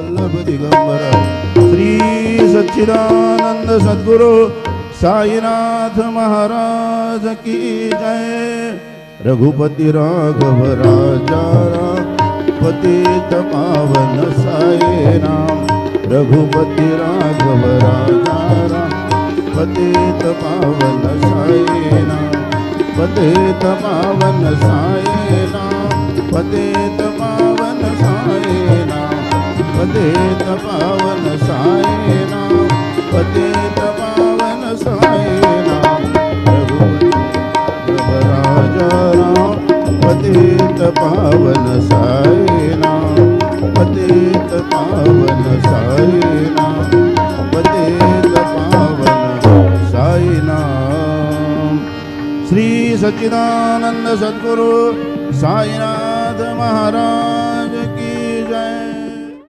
वल्लभ दिगंबर श्री सच्चिदानंद सद्गुरु साईनाथ महाराज की जय। रघुपति राघव राजा राम पतित पावन साई राम। रघुपति राघव राजा राम पतित पावन साई राम। पतित पावन साई राम पतित पावन साई राम। पतित पावन साई राम पतित पावन साई राम। रघुपति राजा राम पतित पावन साई राम। पतित पावन साई राम पतित पावन साई नाम। श्री सच्चिदानंद सद्गुरु साईनाथ महाराज